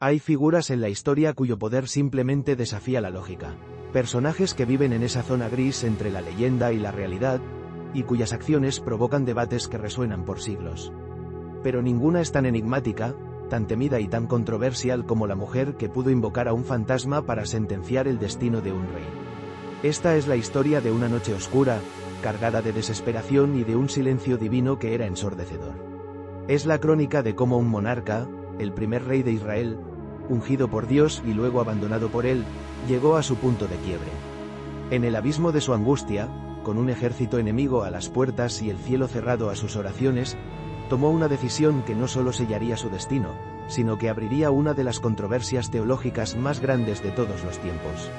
Hay figuras en la historia cuyo poder simplemente desafía la lógica. Personajes que viven en esa zona gris entre la leyenda y la realidad, y cuyas acciones provocan debates que resuenan por siglos. Pero ninguna es tan enigmática, tan temida y tan controversial como la mujer que pudo invocar a un fantasma para sentenciar el destino de un rey. Esta es la historia de una noche oscura, cargada de desesperación y de un silencio divino que era ensordecedor. Es la crónica de cómo un monarca, el primer rey de Israel, ungido por Dios y luego abandonado por él, llegó a su punto de quiebre. En el abismo de su angustia, con un ejército enemigo a las puertas y el cielo cerrado a sus oraciones, tomó una decisión que no solo sellaría su destino, sino que abriría una de las controversias teológicas más grandes de todos los tiempos.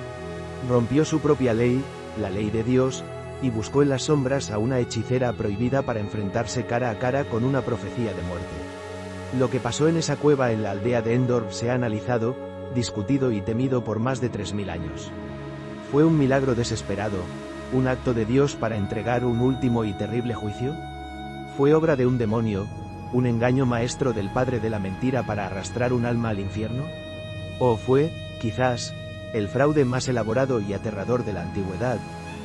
Rompió su propia ley, la ley de Dios, y buscó en las sombras a una hechicera prohibida para enfrentarse cara a cara con una profecía de muerte. Lo que pasó en esa cueva en la aldea de Endor se ha analizado, discutido y temido por más de 3000 años. ¿Fue un milagro desesperado, un acto de Dios para entregar un último y terrible juicio? ¿Fue obra de un demonio, un engaño maestro del padre de la mentira para arrastrar un alma al infierno? ¿O fue, quizás, el fraude más elaborado y aterrador de la antigüedad,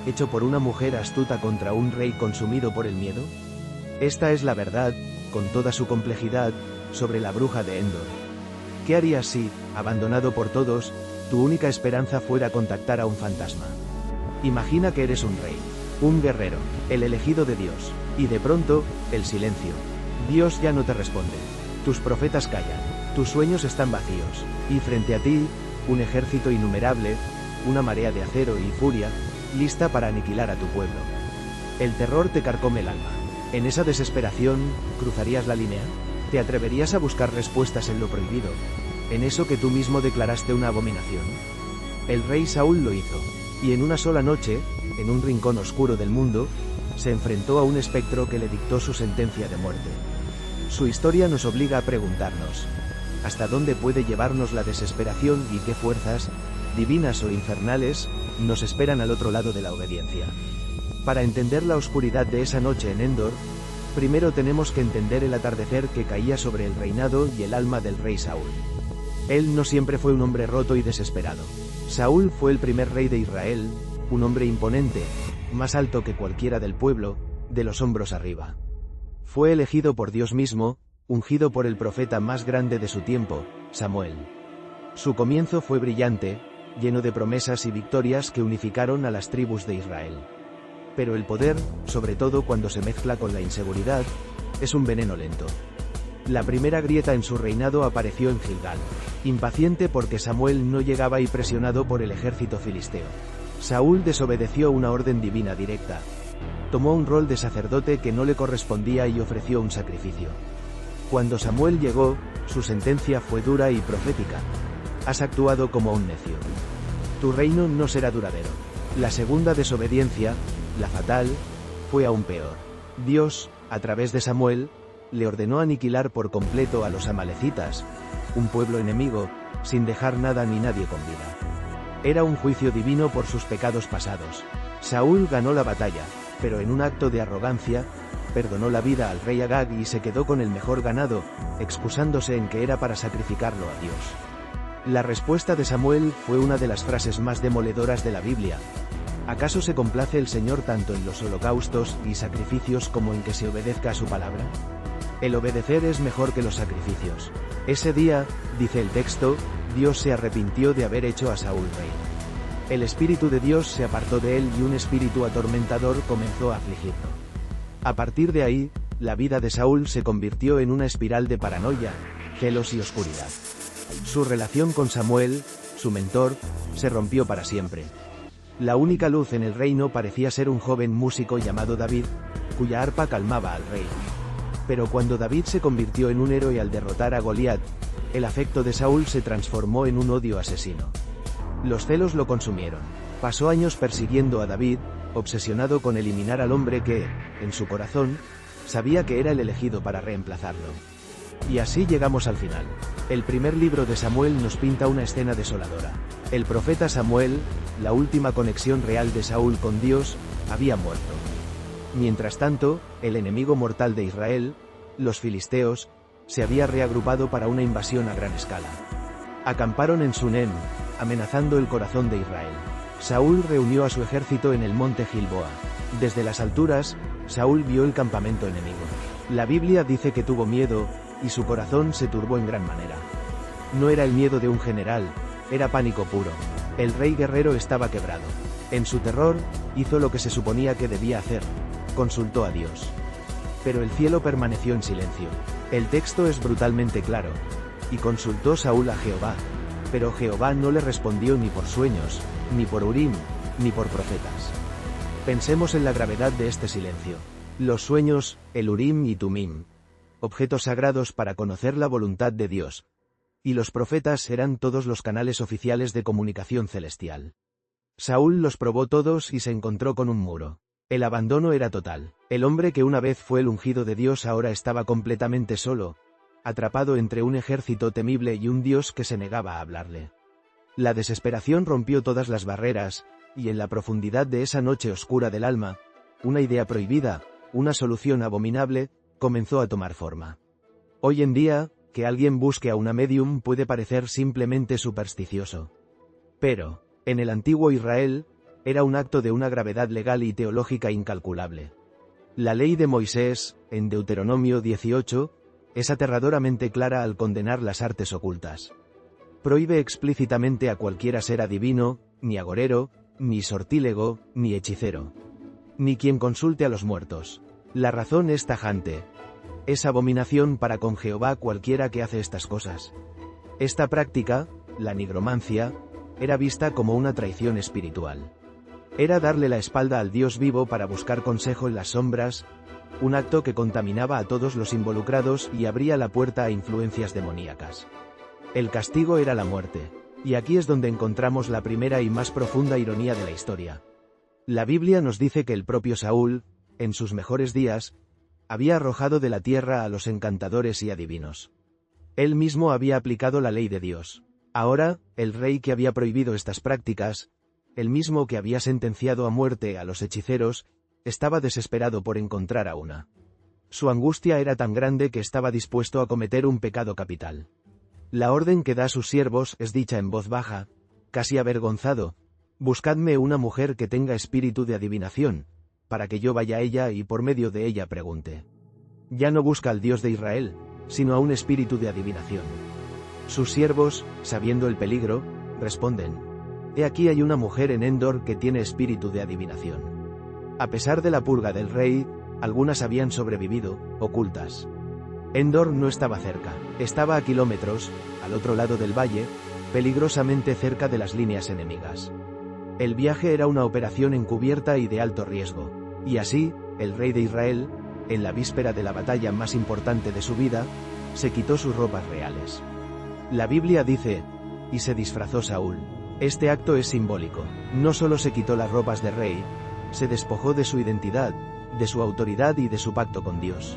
hecho por una mujer astuta contra un rey consumido por el miedo? Esta es la verdad, con toda su complejidad, sobre la bruja de Endor. ¿Qué harías si, abandonado por todos, tu única esperanza fuera contactar a un fantasma? Imagina que eres un rey, un guerrero, el elegido de Dios, y de pronto, el silencio. Dios ya no te responde. Tus profetas callan, tus sueños están vacíos, y frente a ti, un ejército innumerable, una marea de acero y furia, lista para aniquilar a tu pueblo. El terror te carcome el alma. En esa desesperación, ¿cruzarías la línea? ¿Te atreverías a buscar respuestas en lo prohibido, en eso que tú mismo declaraste una abominación? El rey Saúl lo hizo, y en una sola noche, en un rincón oscuro del mundo, se enfrentó a un espectro que le dictó su sentencia de muerte. Su historia nos obliga a preguntarnos, ¿hasta dónde puede llevarnos la desesperación y qué fuerzas, divinas o infernales, nos esperan al otro lado de la obediencia? Para entender la oscuridad de esa noche en Endor, primero tenemos que entender el atardecer que caía sobre el reinado y el alma del rey Saúl. Él no siempre fue un hombre roto y desesperado. Saúl fue el primer rey de Israel, un hombre imponente, más alto que cualquiera del pueblo, de los hombros arriba. Fue elegido por Dios mismo, ungido por el profeta más grande de su tiempo, Samuel. Su comienzo fue brillante, lleno de promesas y victorias que unificaron a las tribus de Israel. Pero el poder, sobre todo cuando se mezcla con la inseguridad, es un veneno lento. La primera grieta en su reinado apareció en Gilgal, impaciente porque Samuel no llegaba y presionado por el ejército filisteo. Saúl desobedeció una orden divina directa. Tomó un rol de sacerdote que no le correspondía y ofreció un sacrificio. Cuando Samuel llegó, su sentencia fue dura y profética. Has actuado como un necio. Tu reino no será duradero. La segunda desobediencia, la fatal, fue aún peor. Dios, a través de Samuel, le ordenó aniquilar por completo a los amalecitas, un pueblo enemigo, sin dejar nada ni nadie con vida. Era un juicio divino por sus pecados pasados. Saúl ganó la batalla, pero en un acto de arrogancia, perdonó la vida al rey Agag y se quedó con el mejor ganado, excusándose en que era para sacrificarlo a Dios. La respuesta de Samuel fue una de las frases más demoledoras de la Biblia. ¿Acaso se complace el Señor tanto en los holocaustos y sacrificios como en que se obedezca a su palabra? El obedecer es mejor que los sacrificios. Ese día, dice el texto, Dios se arrepintió de haber hecho a Saúl rey. El Espíritu de Dios se apartó de él y un espíritu atormentador comenzó a afligirlo. A partir de ahí, la vida de Saúl se convirtió en una espiral de paranoia, celos y oscuridad. Su relación con Samuel, su mentor, se rompió para siempre. La única luz en el reino parecía ser un joven músico llamado David, cuya arpa calmaba al rey. Pero cuando David se convirtió en un héroe al derrotar a Goliat, el afecto de Saúl se transformó en un odio asesino. Los celos lo consumieron. Pasó años persiguiendo a David, obsesionado con eliminar al hombre que, en su corazón, sabía que era el elegido para reemplazarlo. Y así llegamos al final. El primer libro de Samuel nos pinta una escena desoladora. El profeta Samuel, la última conexión real de Saúl con Dios, había muerto. Mientras tanto, el enemigo mortal de Israel, los filisteos, se había reagrupado para una invasión a gran escala. Acamparon en Sunem, amenazando el corazón de Israel. Saúl reunió a su ejército en el monte Gilboa. Desde las alturas, Saúl vio el campamento enemigo. La Biblia dice que tuvo miedo, y su corazón se turbó en gran manera. No era el miedo de un general, era pánico puro. El rey guerrero estaba quebrado. En su terror, hizo lo que se suponía que debía hacer. Consultó a Dios. Pero el cielo permaneció en silencio. El texto es brutalmente claro. Y consultó Saúl a Jehová. Pero Jehová no le respondió ni por sueños, ni por Urim, ni por profetas. Pensemos en la gravedad de este silencio. Los sueños, el Urim y Tumim. Objetos sagrados para conocer la voluntad de Dios. Y los profetas eran todos los canales oficiales de comunicación celestial. Saúl los probó todos y se encontró con un muro. El abandono era total. El hombre que una vez fue el ungido de Dios ahora estaba completamente solo, atrapado entre un ejército temible y un Dios que se negaba a hablarle. La desesperación rompió todas las barreras, y en la profundidad de esa noche oscura del alma, una idea prohibida, una solución abominable, comenzó a tomar forma. Hoy en día, que alguien busque a una medium puede parecer simplemente supersticioso. Pero, en el antiguo Israel, era un acto de una gravedad legal y teológica incalculable. La ley de Moisés, en Deuteronomio 18, es aterradoramente clara al condenar las artes ocultas. Prohíbe explícitamente a cualquiera ser adivino, ni agorero, ni sortílego, ni hechicero. Ni quien consulte a los muertos. La razón es tajante. Es abominación para con Jehová cualquiera que hace estas cosas. Esta práctica, la nigromancia, era vista como una traición espiritual. Era darle la espalda al Dios vivo para buscar consejo en las sombras, un acto que contaminaba a todos los involucrados y abría la puerta a influencias demoníacas. El castigo era la muerte, y aquí es donde encontramos la primera y más profunda ironía de la historia. La Biblia nos dice que el propio Saúl, en sus mejores días, había arrojado de la tierra a los encantadores y adivinos. Él mismo había aplicado la ley de Dios. Ahora, el rey que había prohibido estas prácticas, el mismo que había sentenciado a muerte a los hechiceros, estaba desesperado por encontrar a una. Su angustia era tan grande que estaba dispuesto a cometer un pecado capital. La orden que da a sus siervos es dicha en voz baja, casi avergonzado: buscadme una mujer que tenga espíritu de adivinación, para que yo vaya a ella y por medio de ella pregunte. Ya no busca al Dios de Israel, sino a un espíritu de adivinación. Sus siervos, sabiendo el peligro, responden: he aquí hay una mujer en Endor que tiene espíritu de adivinación. A pesar de la purga del rey, algunas habían sobrevivido, ocultas. Endor no estaba cerca, estaba a kilómetros, al otro lado del valle, peligrosamente cerca de las líneas enemigas. El viaje era una operación encubierta y de alto riesgo, y así, el rey de Israel, en la víspera de la batalla más importante de su vida, se quitó sus ropas reales. La Biblia dice: y se disfrazó Saúl. Este acto es simbólico. No solo se quitó las ropas de rey, se despojó de su identidad, de su autoridad y de su pacto con Dios.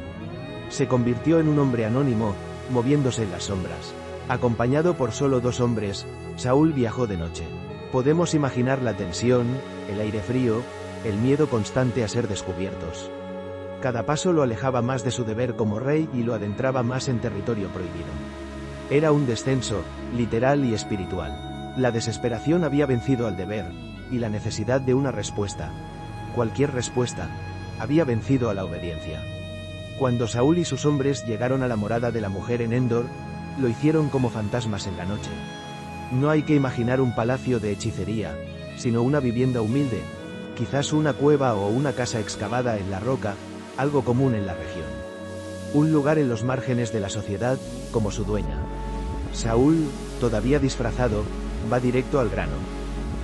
Se convirtió en un hombre anónimo, moviéndose en las sombras. Acompañado por solo 2 hombres, Saúl viajó de noche. Podemos imaginar la tensión, el aire frío, el miedo constante a ser descubiertos. Cada paso lo alejaba más de su deber como rey y lo adentraba más en territorio prohibido. Era un descenso, literal y espiritual. La desesperación había vencido al deber, y la necesidad de una respuesta, cualquier respuesta, había vencido a la obediencia. Cuando Saúl y sus hombres llegaron a la morada de la mujer en Endor, lo hicieron como fantasmas en la noche. No hay que imaginar un palacio de hechicería, sino una vivienda humilde, quizás una cueva o una casa excavada en la roca, algo común en la región. Un lugar en los márgenes de la sociedad, como su dueña. Saúl, todavía disfrazado, va directo al grano.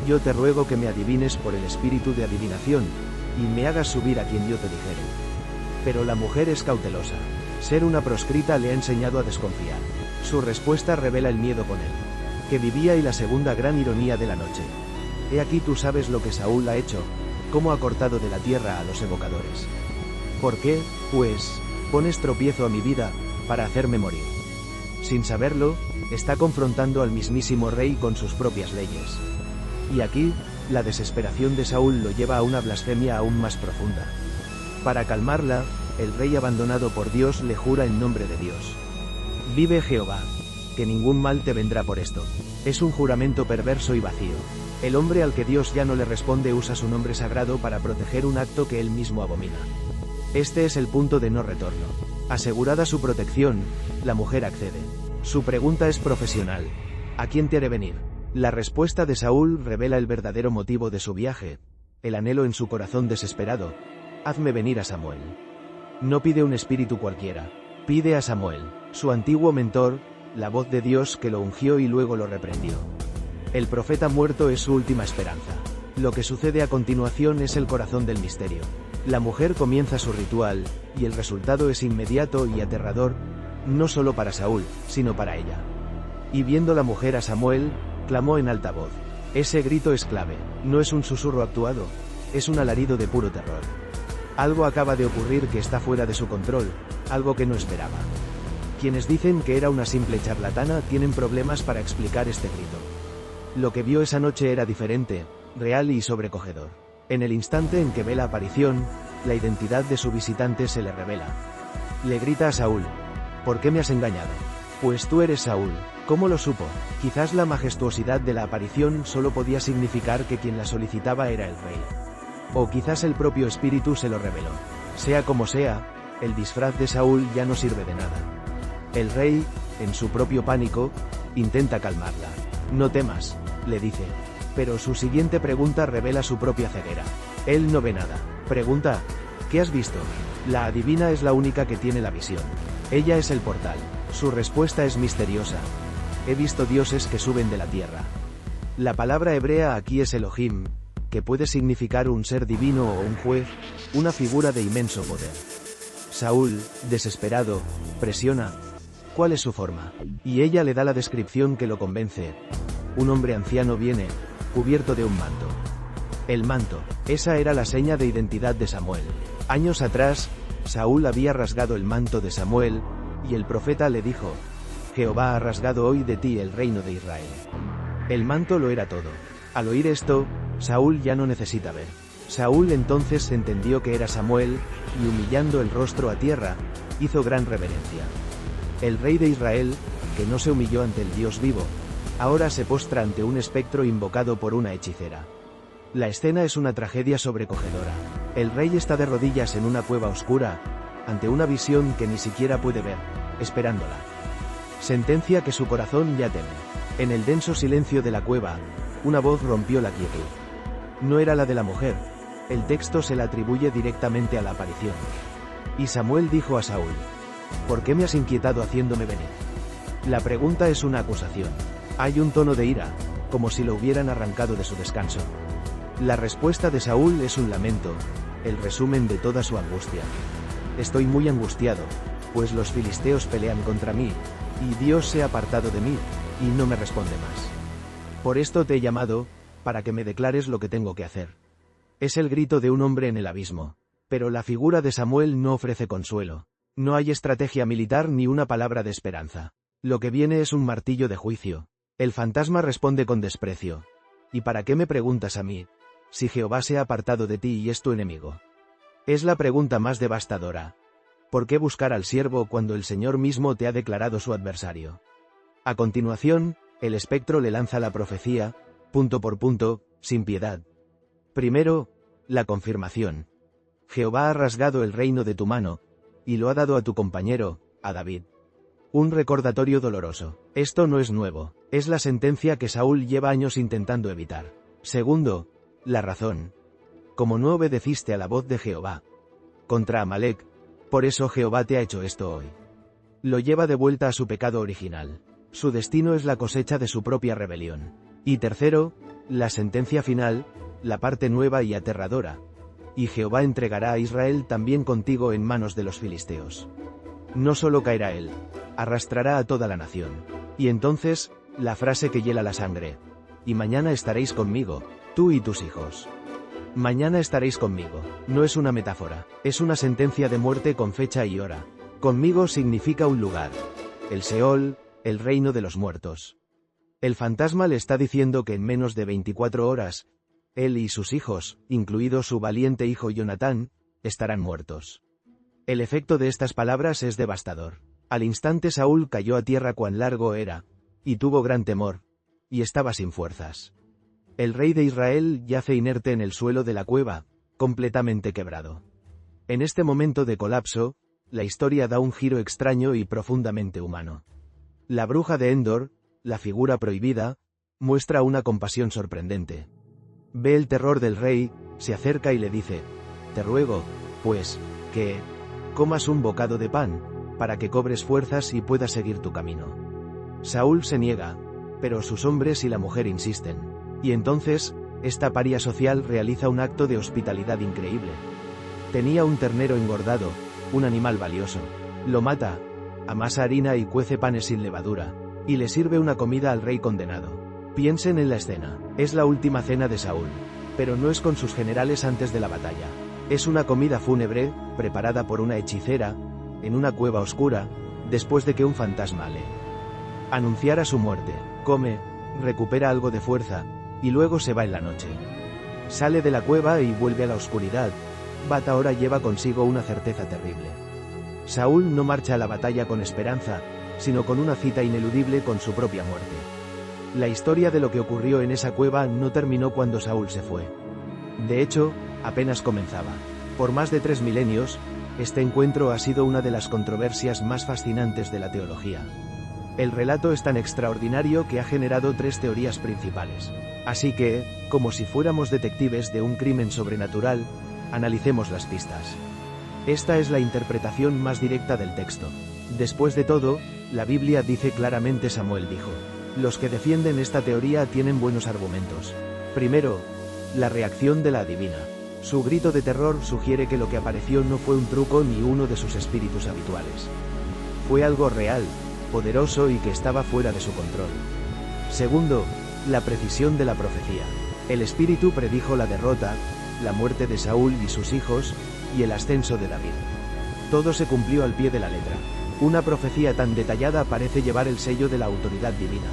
Yo te ruego que me adivines por el espíritu de adivinación, y me hagas subir a quien yo te dijere. Pero la mujer es cautelosa. Ser una proscrita le ha enseñado a desconfiar. Su respuesta revela el miedo con él, que vivía, y la segunda gran ironía de la noche. He aquí tú sabes lo que Saúl ha hecho, cómo ha cortado de la tierra a los evocadores. ¿Por qué, pues, pones tropiezo a mi vida, para hacerme morir? Sin saberlo, está confrontando al mismísimo rey con sus propias leyes. Y aquí, la desesperación de Saúl lo lleva a una blasfemia aún más profunda. Para calmarla, el rey abandonado por Dios le jura en nombre de Dios: vive Jehová, que ningún mal te vendrá por esto. Es un juramento perverso y vacío. El hombre al que Dios ya no le responde usa su nombre sagrado para proteger un acto que él mismo abomina. Este es el punto de no retorno. Asegurada su protección, la mujer accede. Su pregunta es profesional. ¿A quién te haré venir? La respuesta de Saúl revela el verdadero motivo de su viaje, el anhelo en su corazón desesperado. Hazme venir a Samuel. No pide un espíritu cualquiera. Pide a Samuel, su antiguo mentor, la voz de Dios que lo ungió y luego lo reprendió. El profeta muerto es su última esperanza. Lo que sucede a continuación es el corazón del misterio. La mujer comienza su ritual, y el resultado es inmediato y aterrador, no solo para Saúl, sino para ella. Y viendo la mujer a Samuel, clamó en alta voz. Ese grito es clave, no es un susurro actuado, es un alarido de puro terror. Algo acaba de ocurrir que está fuera de su control, algo que no esperaba. Quienes dicen que era una simple charlatana tienen problemas para explicar este grito. Lo que vio esa noche era diferente, real y sobrecogedor. En el instante en que ve la aparición, la identidad de su visitante se le revela. Le grita a Saúl. ¿Por qué me has engañado? Pues tú eres Saúl. ¿Cómo lo supo? Quizás la majestuosidad de la aparición solo podía significar que quien la solicitaba era el rey. O quizás el propio espíritu se lo reveló. Sea como sea, el disfraz de Saúl ya no sirve de nada. El rey, en su propio pánico, intenta calmarla. No temas, le dice. Pero su siguiente pregunta revela su propia ceguera. Él no ve nada. Pregunta, ¿qué has visto? La adivina es la única que tiene la visión. Ella es el portal. Su respuesta es misteriosa. He visto dioses que suben de la tierra. La palabra hebrea aquí es Elohim, que puede significar un ser divino o un juez, una figura de inmenso poder. Saúl, desesperado, presiona. ¿Cuál es su forma? Y ella le da la descripción que lo convence. Un hombre anciano viene, cubierto de un manto. El manto, esa era la seña de identidad de Samuel. Años atrás, Saúl había rasgado el manto de Samuel, y el profeta le dijo, Jehová ha rasgado hoy de ti el reino de Israel. El manto lo era todo. Al oír esto, Saúl ya no necesita ver. Saúl entonces entendió que era Samuel, y humillando el rostro a tierra, hizo gran reverencia. El rey de Israel, que no se humilló ante el Dios vivo, ahora se postra ante un espectro invocado por una hechicera. La escena es una tragedia sobrecogedora. El rey está de rodillas en una cueva oscura, ante una visión que ni siquiera puede ver, esperándola. Sentencia que su corazón ya teme. En el denso silencio de la cueva, una voz rompió la quietud. No era la de la mujer, el texto se la atribuye directamente a la aparición. Y Samuel dijo a Saúl, ¿por qué me has inquietado haciéndome venir? La pregunta es una acusación. Hay un tono de ira, como si lo hubieran arrancado de su descanso. La respuesta de Saúl es un lamento, el resumen de toda su angustia. Estoy muy angustiado, pues los filisteos pelean contra mí, y Dios se ha apartado de mí, y no me responde más. Por esto te he llamado, para que me declares lo que tengo que hacer. Es el grito de un hombre en el abismo. Pero la figura de Samuel no ofrece consuelo. No hay estrategia militar ni una palabra de esperanza. Lo que viene es un martillo de juicio. El fantasma responde con desprecio. ¿Y para qué me preguntas a mí? Si Jehová se ha apartado de ti y es tu enemigo. Es la pregunta más devastadora. ¿Por qué buscar al siervo cuando el Señor mismo te ha declarado su adversario? A continuación, el espectro le lanza la profecía, punto por punto, sin piedad. Primero, la confirmación. Jehová ha rasgado el reino de tu mano, y lo ha dado a tu compañero, a David. Un recordatorio doloroso. Esto no es nuevo, es la sentencia que Saúl lleva años intentando evitar. Segundo, la razón. Como no obedeciste a la voz de Jehová contra Amalek, por eso Jehová te ha hecho esto hoy. Lo lleva de vuelta a su pecado original. Su destino es la cosecha de su propia rebelión. Y tercero, la sentencia final, la parte nueva y aterradora. Y Jehová entregará a Israel también contigo en manos de los filisteos. No solo caerá él, arrastrará a toda la nación. Y entonces, la frase que hiela la sangre. Y mañana estaréis conmigo, tú y tus hijos. Mañana estaréis conmigo. No es una metáfora, es una sentencia de muerte con fecha y hora. Conmigo significa un lugar. El Seol, el reino de los muertos. El fantasma le está diciendo que en menos de 24 horas, él y sus hijos, incluido su valiente hijo Jonatán, estarán muertos. El efecto de estas palabras es devastador. Al instante Saúl cayó a tierra cuán largo era, y tuvo gran temor, y estaba sin fuerzas. El rey de Israel yace inerte en el suelo de la cueva, completamente quebrado. En este momento de colapso, la historia da un giro extraño y profundamente humano. La bruja de Endor, la figura prohibida, muestra una compasión sorprendente. Ve el terror del rey, se acerca y le dice: «Te ruego, pues, que comas un bocado de pan, para que cobres fuerzas y puedas seguir tu camino». Saúl se niega, pero sus hombres y la mujer insisten. Y entonces, esta paria social realiza un acto de hospitalidad increíble. Tenía un ternero engordado, un animal valioso. Lo mata, amasa harina y cuece panes sin levadura, y le sirve una comida al rey condenado. Piensen en la escena. Es la última cena de Saúl, pero no es con sus generales antes de la batalla. Es una comida fúnebre, preparada por una hechicera, en una cueva oscura, después de que un fantasma le anunciara su muerte. Come, recupera algo de fuerza, y luego se va en la noche. Sale de la cueva y vuelve a la oscuridad. Bat ahora lleva consigo una certeza terrible. Saúl no marcha a la batalla con esperanza, sino con una cita ineludible con su propia muerte. La historia de lo que ocurrió en esa cueva no terminó cuando Saúl se fue. De hecho, apenas comenzaba. Por más de 3 milenios, este encuentro ha sido una de las controversias más fascinantes de la teología. El relato es tan extraordinario que ha generado 3 teorías principales. Así que, como si fuéramos detectives de un crimen sobrenatural, analicemos las pistas. Esta es la interpretación más directa del texto. Después de todo, la Biblia dice claramente: Samuel dijo. Los que defienden esta teoría tienen buenos argumentos. Primero, la reacción de la adivina. Su grito de terror sugiere que lo que apareció no fue un truco ni uno de sus espíritus habituales. Fue algo real, poderoso y que estaba fuera de su control. Segundo, la precisión de la profecía. El espíritu predijo la derrota, la muerte de Saúl y sus hijos, y el ascenso de David. Todo se cumplió al pie de la letra. Una profecía tan detallada parece llevar el sello de la autoridad divina.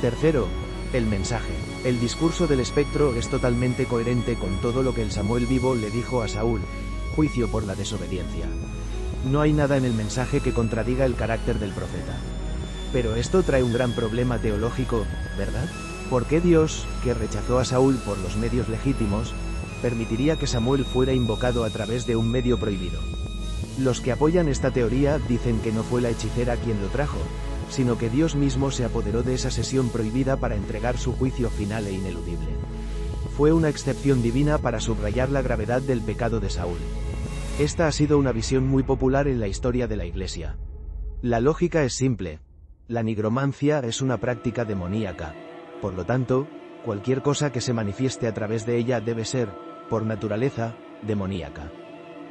Tercero, el mensaje. El discurso del espectro es totalmente coherente con todo lo que el Samuel vivo le dijo a Saúl: juicio por la desobediencia. No hay nada en el mensaje que contradiga el carácter del profeta. Pero esto trae un gran problema teológico, ¿verdad? ¿Por qué Dios, que rechazó a Saúl por los medios legítimos, permitiría que Samuel fuera invocado a través de un medio prohibido? Los que apoyan esta teoría dicen que no fue la hechicera quien lo trajo, sino que Dios mismo se apoderó de esa sesión prohibida para entregar su juicio final e ineludible. Fue una excepción divina para subrayar la gravedad del pecado de Saúl. Esta ha sido una visión muy popular en la historia de la Iglesia. La lógica es simple. La nigromancia es una práctica demoníaca. Por lo tanto, cualquier cosa que se manifieste a través de ella debe ser, por naturaleza, demoníaca.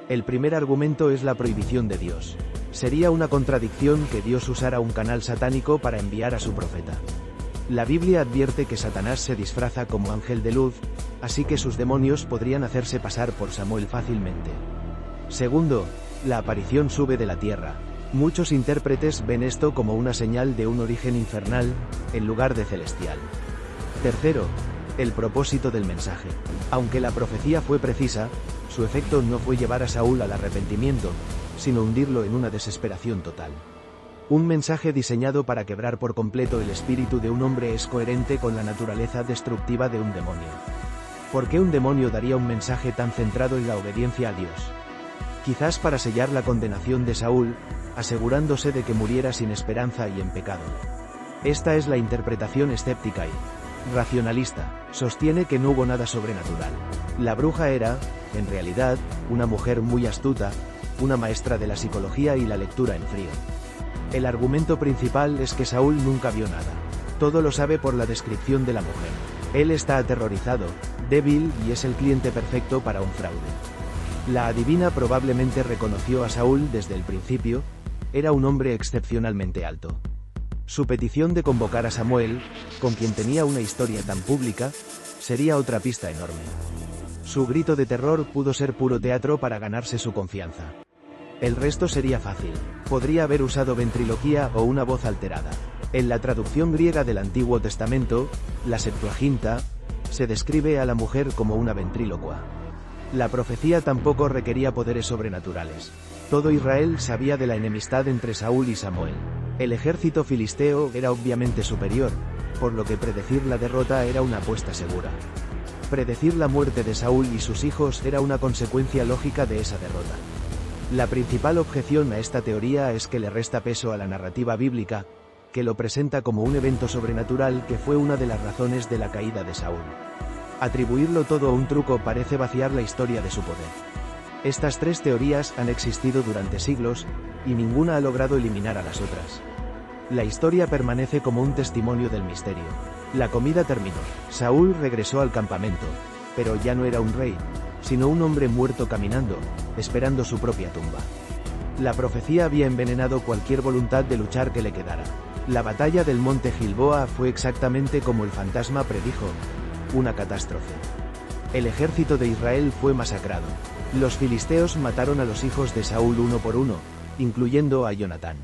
El primer argumento es la prohibición de Dios. Sería una contradicción que Dios usara un canal satánico para enviar a su profeta. La Biblia advierte que Satanás se disfraza como ángel de luz, así que sus demonios podrían hacerse pasar por Samuel fácilmente. Segundo, la aparición sube de la tierra. Muchos intérpretes ven esto como una señal de un origen infernal, en lugar de celestial. Tercero, el propósito del mensaje. Aunque la profecía fue precisa, su efecto no fue llevar a Saúl al arrepentimiento, sino hundirlo en una desesperación total. Un mensaje diseñado para quebrar por completo el espíritu de un hombre es coherente con la naturaleza destructiva de un demonio. ¿Por qué un demonio daría un mensaje tan centrado en la obediencia a Dios? Quizás para sellar la condenación de Saúl, asegurándose de que muriera sin esperanza y en pecado. Esta es la interpretación escéptica y racionalista. Sostiene que no hubo nada sobrenatural. La bruja era, en realidad, una mujer muy astuta, una maestra de la psicología y la lectura en frío. El argumento principal es que Saúl nunca vio nada. Todo lo sabe por la descripción de la mujer. Él está aterrorizado, débil y es el cliente perfecto para un fraude. La adivina probablemente reconoció a Saúl desde el principio. Era un hombre excepcionalmente alto. Su petición de convocar a Samuel, con quien tenía una historia tan pública, sería otra pista enorme. Su grito de terror pudo ser puro teatro para ganarse su confianza. El resto sería fácil. Podría haber usado ventriloquía o una voz alterada. En la traducción griega del Antiguo Testamento, la Septuaginta, se describe a la mujer como una ventrílocua. La profecía tampoco requería poderes sobrenaturales. Todo Israel sabía de la enemistad entre Saúl y Samuel. El ejército filisteo era obviamente superior, por lo que predecir la derrota era una apuesta segura. Predecir la muerte de Saúl y sus hijos era una consecuencia lógica de esa derrota. La principal objeción a esta teoría es que le resta peso a la narrativa bíblica, que lo presenta como un evento sobrenatural que fue una de las razones de la caída de Saúl. Atribuirlo todo a un truco parece vaciar la historia de su poder. Estas tres teorías han existido durante siglos, y ninguna ha logrado eliminar a las otras. La historia permanece como un testimonio del misterio. La comida terminó. Saúl regresó al campamento, pero ya no era un rey, sino un hombre muerto caminando, esperando su propia tumba. La profecía había envenenado cualquier voluntad de luchar que le quedara. La batalla del monte Gilboa fue exactamente como el fantasma predijo, una catástrofe. El ejército de Israel fue masacrado. Los filisteos mataron a los hijos de Saúl uno por uno, incluyendo a Jonatán.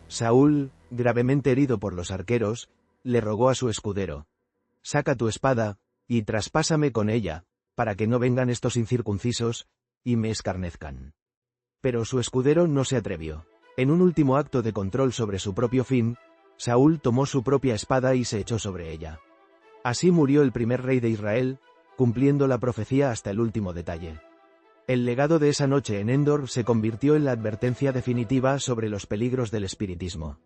Saúl, gravemente herido por los arqueros, le rogó a su escudero: «Saca tu espada, y traspásame con ella, para que no vengan estos incircuncisos, y me escarnezcan». Pero su escudero no se atrevió. En un último acto de control sobre su propio fin, Saúl tomó su propia espada y se echó sobre ella. Así murió el primer rey de Israel, cumpliendo la profecía hasta el último detalle. El legado de esa noche en Endor se convirtió en la advertencia definitiva sobre los peligros del espiritismo.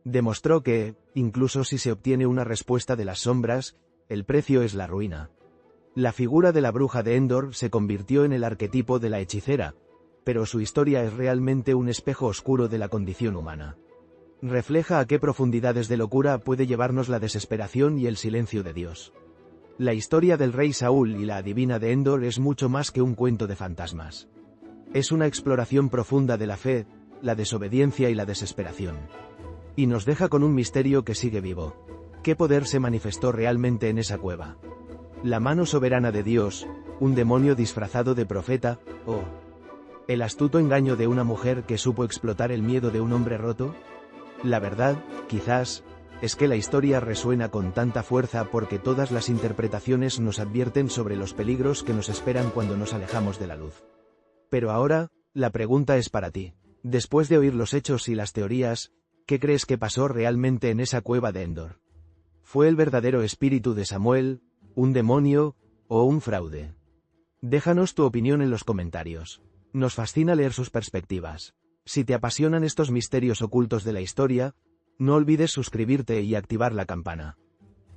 Demostró que, incluso si se obtiene una respuesta de las sombras, el precio es la ruina. La figura de la bruja de Endor se convirtió en el arquetipo de la hechicera, pero su historia es realmente un espejo oscuro de la condición humana. Refleja a qué profundidades de locura puede llevarnos la desesperación y el silencio de Dios. La historia del rey Saúl y la adivina de Endor es mucho más que un cuento de fantasmas. Es una exploración profunda de la fe, la desobediencia y la desesperación. Y nos deja con un misterio que sigue vivo. ¿Qué poder se manifestó realmente en esa cueva? ¿La mano soberana de Dios, un demonio disfrazado de profeta, o el astuto engaño de una mujer que supo explotar el miedo de un hombre roto? La verdad, quizás, es que la historia resuena con tanta fuerza porque todas las interpretaciones nos advierten sobre los peligros que nos esperan cuando nos alejamos de la luz. Pero ahora, la pregunta es para ti. Después de oír los hechos y las teorías, ¿qué crees que pasó realmente en esa cueva de Endor? ¿Fue el verdadero espíritu de Samuel, un demonio, o un fraude? Déjanos tu opinión en los comentarios. Nos fascina leer sus perspectivas. Si te apasionan estos misterios ocultos de la historia, no olvides suscribirte y activar la campana.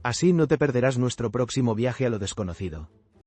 Así no te perderás nuestro próximo viaje a lo desconocido.